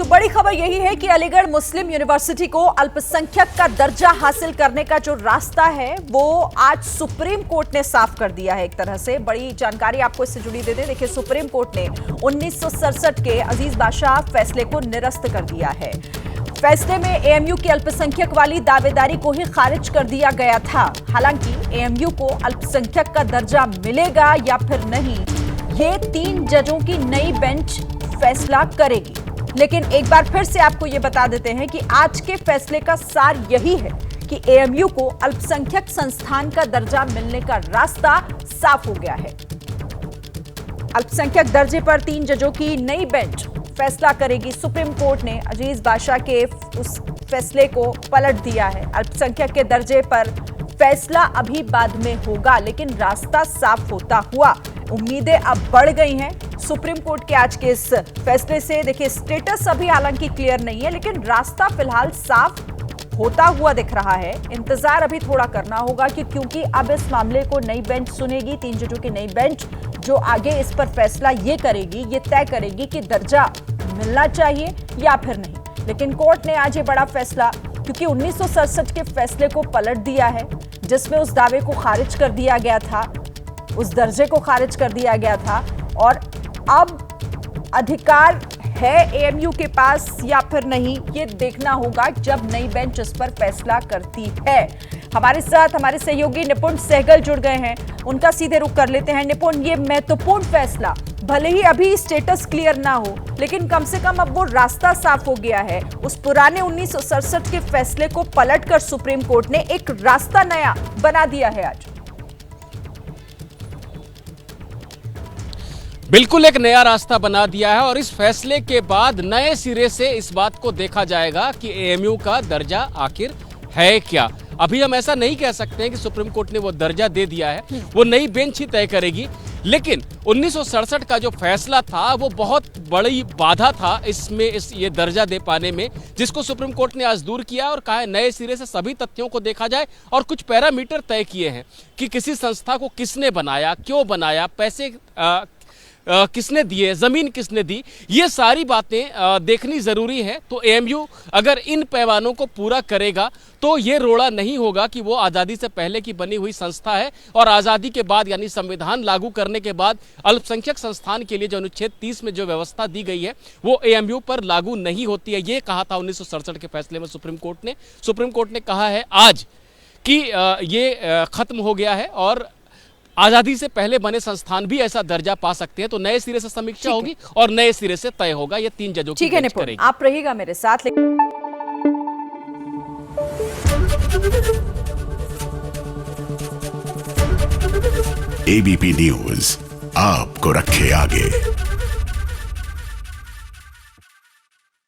तो बड़ी खबर यही है कि अलीगढ़ मुस्लिम यूनिवर्सिटी को अल्पसंख्यक का दर्जा हासिल करने का जो रास्ता है वो आज सुप्रीम कोर्ट ने साफ कर दिया है। एक तरह से बड़ी जानकारी आपको इससे जुड़ी दे दें। देखिए, सुप्रीम कोर्ट ने 1967 के अजीज बादशाह फैसले को निरस्त कर दिया है। फैसले में एएमयू की अल्पसंख्यक वाली दावेदारी को ही खारिज कर दिया गया था। हालांकि एएमयू को अल्पसंख्यक का दर्जा मिलेगा या फिर नहीं, ये 3 जजों की नई बेंच फैसला करेगी। लेकिन एक बार फिर से आपको यह बता देते हैं कि आज के फैसले का सार यही है कि एएमयू को अल्पसंख्यक संस्थान का दर्जा मिलने का रास्ता साफ हो गया है। अल्पसंख्यक दर्जे पर 3 जजों की नई बेंच फैसला करेगी। सुप्रीम कोर्ट ने अजीज बादशाह के उस फैसले को पलट दिया है। अल्पसंख्यक के दर्जे पर फैसला अभी बाद में होगा, लेकिन रास्ता साफ होता हुआ उम्मीदें अब बढ़ गई हैं सुप्रीम कोर्ट के आज के इस फैसले से। देखिए, स्टेटस अभी हालांकि क्लियर नहीं है, लेकिन रास्ता फिलहाल साफ होता हुआ दिख रहा है। इंतजार अभी थोड़ा करना होगा क्योंकि अब इस मामले को नई बेंच सुनेगी। 3 जजों की नई बेंच जो आगे इस पर फैसला ये करेगी, ये तय करेगी कि दर्जा मिलना चाहिए या फिर नहीं। लेकिन कोर्ट ने आज ये बड़ा फैसला, क्योंकि 1967 के फैसले को पलट दिया है जिसमें उस दावे को खारिज कर दिया गया था, उस दर्जे को खारिज कर दिया गया था, और अब अधिकार है एएमयू के पास या फिर नहीं, ये देखना होगा जब नई बेंच इस पर फैसला करती है। हमारे साथ हमारे सहयोगी निपुण सहगल जुड़ गए हैं, उनका सीधे रुख कर लेते हैं। निपुण, ये महत्वपूर्ण फैसला, भले ही अभी स्टेटस क्लियर ना हो, लेकिन कम से कम अब वो रास्ता साफ हो गया है। उस पुराने 1967 के फैसले को पलटकर सुप्रीम कोर्ट ने एक रास्ता नया बना दिया है आज। बिल्कुल एक नया रास्ता बना दिया है और इस फैसले के बाद नए सिरे से इस बात को देखा जाएगा कि एएमयू का दर्जा आखिर है क्या। अभी हम ऐसा नहीं कह सकते हैं कि सुप्रीम कोर्ट ने वो दर्जा दे दिया है, वो नई बेंच ही तय करेगी। लेकिन 1967 का जो फैसला था वो बहुत बड़ी बाधा था ये दर्जा दे पाने में, जिसको सुप्रीम कोर्ट ने आज दूर किया और कहा है नए सिरे से सभी तथ्यों को देखा जाए और कुछ पैरामीटर तय किए हैं कि किसी संस्था को किसने बनाया, क्यों बनाया, पैसे किसने दिए, जमीन किसने दी, ये सारी बातें देखनी जरूरी है। तो एएमयू अगर इन पैमानों को पूरा करेगा तो ये रोड़ा नहीं होगा कि वो आज़ादी से पहले की बनी हुई संस्था है और आज़ादी के बाद यानी संविधान लागू करने के बाद अल्पसंख्यक संस्थान के लिए जो अनुच्छेद 30 में जो व्यवस्था दी गई है वो एएमयू पर लागू नहीं होती है। ये कहा था 1967 के फैसले में सुप्रीम कोर्ट ने कहा है आज कि ये खत्म हो गया है और आजादी से पहले बने संस्थान भी ऐसा दर्जा पा सकते हैं। तो नए सिरे से समीक्षा होगी और नए सिरे से तय होगा। ये 3 जजों की बेंच करेगी। आप रहिएगा मेरे साथ। एबीपी न्यूज आपको रखे आगे।